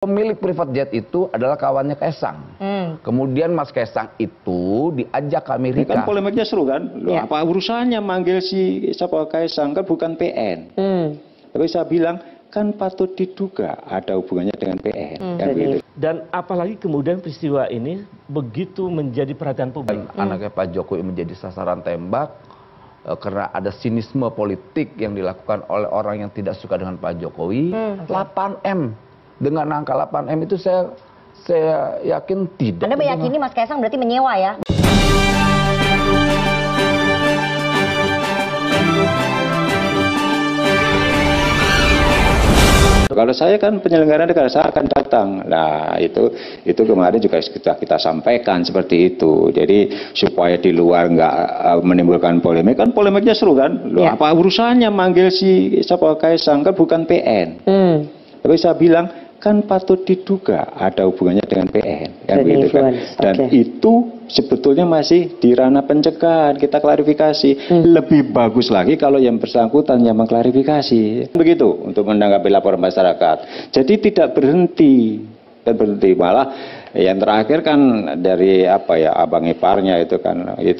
Pemilik private jet itu adalah kawannya Kaisang. Kemudian Mas Kaisang itu diajak ke Amerika. Kan polemiknya seru kan? Ya. Apa urusannya manggil si siapa Kaisang, kan bukan PN. Tapi saya bilang kan patut diduga ada hubungannya dengan PN. Kan gitu. Dan apalagi kemudian peristiwa ini begitu menjadi perhatian publik. Anaknya Pak Jokowi menjadi sasaran tembak karena ada sinisme politik yang dilakukan oleh orang yang tidak suka dengan Pak Jokowi. 8M. Dengan angka 8M itu saya yakin tidak. Anda meyakini Mas Kaisang berarti menyewa ya? Kalau saya kan penyelenggara negara, saya akan datang. Nah itu kemarin juga kita sampaikan seperti itu. Jadi supaya di luar nggak menimbulkan polemik, kan polemiknya seru kan? Loh, Ya. apa urusannya manggil si siapa Kaisang, kan bukan PN. Tapi saya bilang kan patut diduga ada hubungannya dengan PN. Kan gitu kan? Dan itu sebetulnya masih di ranah pencegahan, kita klarifikasi. Lebih bagus lagi kalau yang bersangkutan yang mengklarifikasi. Begitu untuk menanggapi laporan masyarakat. Jadi tidak berhenti, malah yang terakhir kan dari abang iparnya itu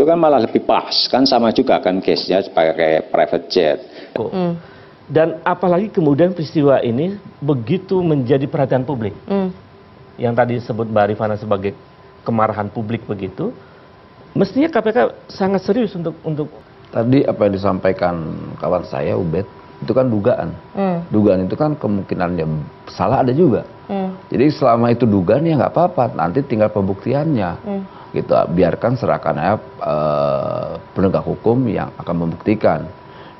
kan malah lebih pas, kan sama juga kan case-nya sebagai private jet. Dan apalagi kemudian peristiwa ini begitu menjadi perhatian publik. Yang tadi disebut Mbak Rifana sebagai kemarahan publik begitu. Mestinya KPK sangat serius untuk Tadi apa yang disampaikan kawan saya Ubed itu kan dugaan. Dugaan itu kan kemungkinannya salah ada juga. Jadi selama itu dugaan ya nggak apa-apa. Nanti tinggal pembuktiannya. Gitu. Biarkan serahkan penegak hukum yang akan membuktikan.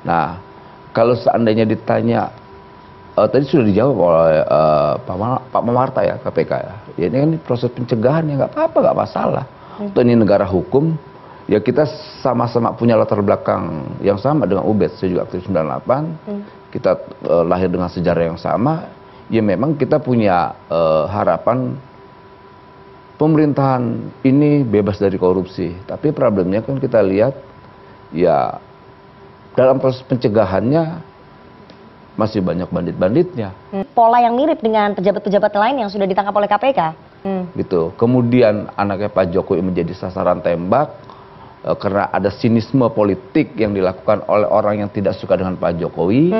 Nah. Kalau seandainya ditanya, tadi sudah dijawab oleh Pak Mamarta ya, KPK ya. Ya ini kan proses pencegahan ya nggak apa-apa, nggak masalah. Atau ini negara hukum, ya kita sama-sama punya latar belakang yang sama dengan Ubed. Saya juga aktif 98, kita lahir dengan sejarah yang sama. Ya memang kita punya harapan pemerintahan ini bebas dari korupsi. Tapi problemnya kan kita lihat, ya dalam proses pencegahannya masih banyak bandit-banditnya. Pola yang mirip dengan pejabat-pejabat lain yang sudah ditangkap oleh KPK. Gitu. Kemudian anaknya Pak Jokowi menjadi sasaran tembak karena ada sinisme politik yang dilakukan oleh orang yang tidak suka dengan Pak Jokowi.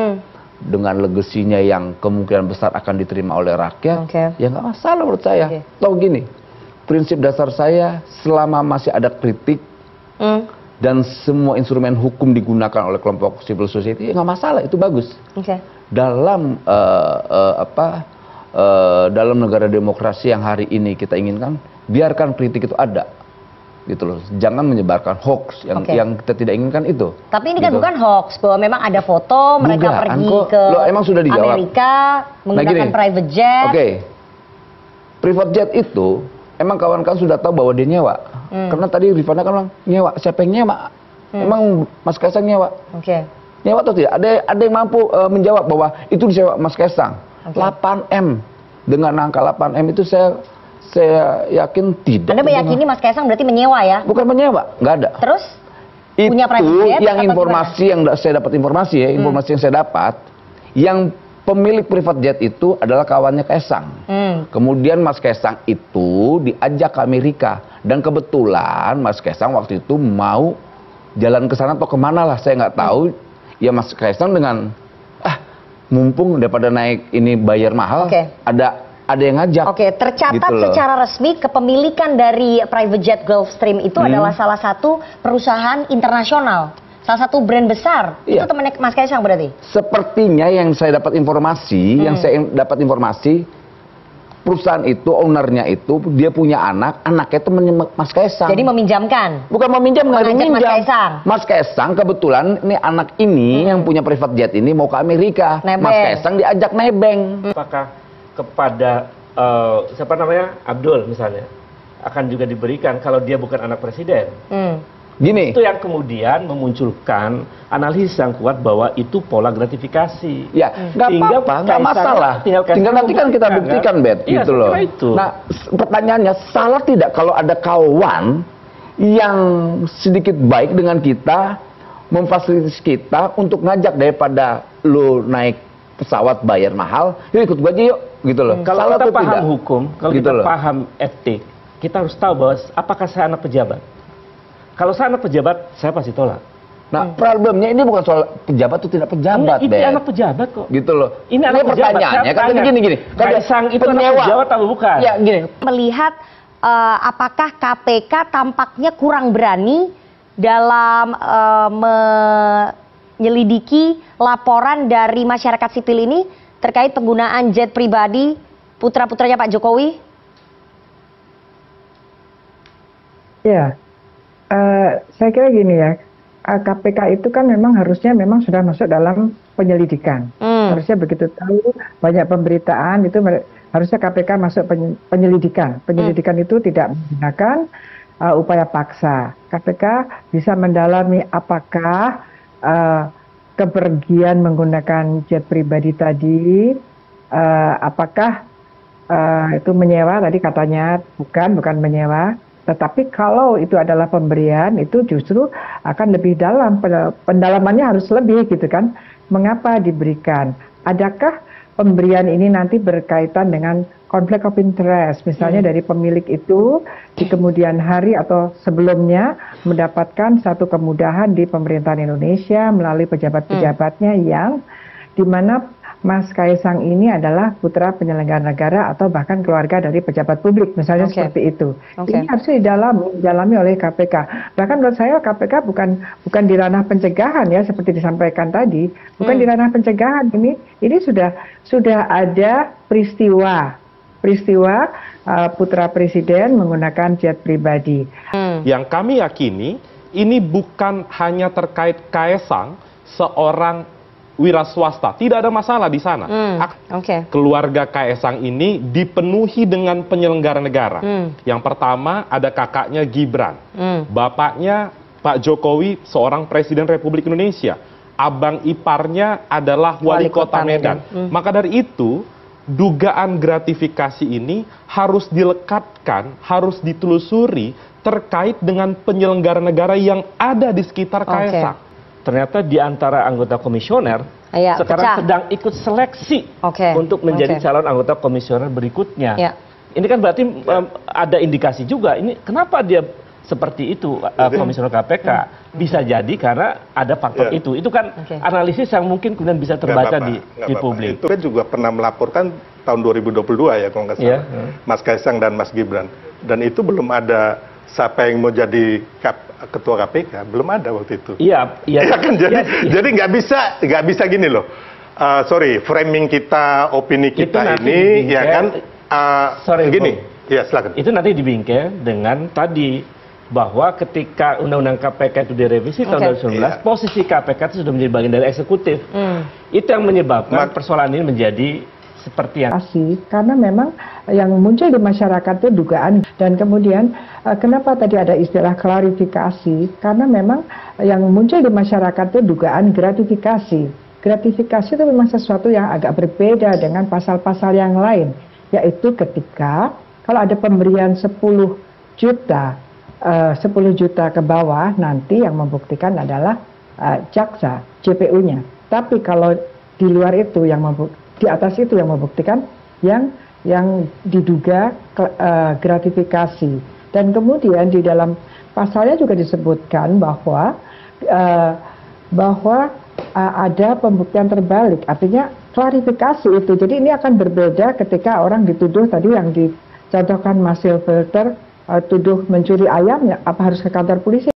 Dengan legasinya yang kemungkinan besar akan diterima oleh rakyat. Ya nggak masalah menurut saya. Tahu gini, prinsip dasar saya selama masih ada kritik dan semua instrumen hukum digunakan oleh kelompok civil society, ya nggak masalah, itu bagus. Dalam dalam negara demokrasi yang hari ini kita inginkan, biarkan kritik itu ada, gitu loh. Jangan menyebarkan hoax yang kita tidak inginkan itu. Tapi ini kan bukan hoax, bahwa memang ada foto mereka pergi ke emang sudah dijawab. Amerika menggunakan private jet. Private jet itu emang kawan-kawan sudah tahu bahwa dia nyewa. Karena tadi Rifana kan bilang nyewa, siapa yang nyewa? Emang Mas Kaisang nyewa? Nyewa atau tidak? Ada yang mampu menjawab bahwa itu disewa Mas Kaisang. 8M. Dengan angka 8M itu saya yakin tidak. Anda meyakini Mas Kaisang berarti menyewa ya? Bukan menyewa, nggak ada. Terus? Itu punya private jet yang informasi yang saya dapat informasi yang saya dapat, yang pemilik private jet itu adalah kawannya Kaisang. Kemudian Mas Kaisang itu diajak ke Amerika. Dan kebetulan Mas Kaisang waktu itu mau jalan ke sana atau kemana lah, saya nggak tahu. Ya Mas Kaisang dengan, mumpung daripada naik ini bayar mahal, ada yang ngajak. Tercatat gitu secara resmi kepemilikan dari private jet Gulfstream itu adalah salah satu perusahaan internasional. Salah satu brand besar, itu temannya Mas Kaisang berarti? Sepertinya yang saya dapat informasi, perusahaan itu, ownernya itu, dia punya anaknya temannya Mas Kaisang. Jadi meminjamkan? Bukan meminjam, nggak meminjam. Mas Kaisang? Mas Kaisang kebetulan, ini anak ini yang punya private jet ini mau ke Amerika. Mas Kaisang diajak nebeng. Apakah kepada, siapa namanya, Abdul misalnya, akan juga diberikan kalau dia bukan anak presiden? Gini. Itu yang kemudian memunculkan analisis yang kuat bahwa itu pola gratifikasi. Ya, nggak apa-apa, nggak masalah. Tinggal nanti kan kita buktikan, Bet, gitu loh. Nah, pertanyaannya, salah tidak kalau ada kawan yang sedikit baik dengan kita, memfasilitasi kita untuk ngajak daripada lo naik pesawat bayar mahal, yuk ikut gue aja yuk. gitu loh. Kalau Salah kita atau paham tidak? hukum, kalau Gitu kita loh. paham etik, kita harus tahu bahwa apakah saya anak pejabat. Kalau saya anak pejabat, saya pasti tolak. Nah, problemnya ini bukan soal pejabat atau tidak pejabat, Ini Bet. anak pejabat kok. Gitu loh. Ini anak pejabat. Pertanyaannya kan Saya gini. Kalau Kaisang itu anak penyewa. pejabat atau bukan? Ya, gini. Melihat apakah KPK tampaknya kurang berani dalam menyelidiki laporan dari masyarakat sipil ini terkait penggunaan jet pribadi putra-putranya Pak Jokowi? Ya, saya kira gini ya, KPK itu kan memang harusnya sudah masuk dalam penyelidikan. Harusnya begitu tahu banyak pemberitaan itu harusnya KPK masuk penyelidikan. Penyelidikan itu tidak menggunakan upaya paksa. KPK bisa mendalami apakah kepergian menggunakan jet pribadi tadi, apakah itu menyewa, tadi katanya bukan menyewa. Tetapi kalau itu adalah pemberian, itu justru akan lebih dalam, pendalamannya harus lebih gitu kan. Mengapa diberikan? Adakah pemberian ini nanti berkaitan dengan konflik of interest, misalnya dari pemilik itu di kemudian hari atau sebelumnya mendapatkan satu kemudahan di pemerintahan Indonesia melalui pejabat-pejabatnya yang di mana Mas Kaisang ini adalah putra penyelenggara negara atau bahkan keluarga dari pejabat publik, misalnya seperti itu. Ini harus didalami oleh KPK. Bahkan menurut saya KPK bukan di ranah pencegahan ya, seperti disampaikan tadi, bukan di ranah pencegahan. Ini sudah ada peristiwa putra presiden menggunakan jet pribadi. Yang kami yakini ini bukan hanya terkait Kaisang seorang wira swasta, tidak ada masalah di sana. Keluarga Kaisang ini dipenuhi dengan penyelenggara negara. Yang pertama ada kakaknya Gibran, bapaknya Pak Jokowi seorang presiden Republik Indonesia, abang iparnya adalah wali kota Medan. Maka dari itu dugaan gratifikasi ini harus dilekatkan, harus ditelusuri terkait dengan penyelenggara negara yang ada di sekitar Kaisang. Ternyata di antara anggota komisioner sekarang sedang ikut seleksi untuk menjadi calon anggota komisioner berikutnya. Ini kan berarti ada indikasi juga. Ini kenapa dia seperti itu komisioner KPK? Bisa jadi karena ada faktor itu. Itu kan analisis yang mungkin kemudian bisa terbaca di publik. Itu kan juga pernah melaporkan tahun 2022 ya kalau nggak salah, Mas Kaisang dan Mas Gibran. Dan itu belum ada siapa yang mau jadi ketua KPK, belum ada waktu itu. Iya kan, jadi nggak bisa gini loh. Framing kita, opini kita ini, ya kan, gini. Ya silakan. Itu nanti dibingkai dengan tadi bahwa ketika Undang-Undang KPK itu direvisi tahun 2019, posisi KPK itu sudah menjadi bagian dari eksekutif. Itu yang menyebabkan persoalan ini menjadi seperti yang karena memang yang muncul di masyarakat itu dugaan, dan kemudian kenapa tadi ada istilah klarifikasi, karena memang yang muncul di masyarakat itu dugaan gratifikasi. Gratifikasi itu memang sesuatu yang agak berbeda dengan pasal-pasal yang lain, yaitu ketika kalau ada pemberian 10 juta ke bawah, nanti yang membuktikan adalah jaksa, JPU-nya. Tapi kalau di luar itu di atas itu yang membuktikan yang diduga gratifikasi. Dan kemudian di dalam pasalnya juga disebutkan bahwa ada pembuktian terbalik, artinya klarifikasi itu. Jadi ini akan berbeda ketika orang dituduh tadi yang dicontohkan Mas Silverter, tuduh mencuri ayam, ya apa harus ke kantor polisi?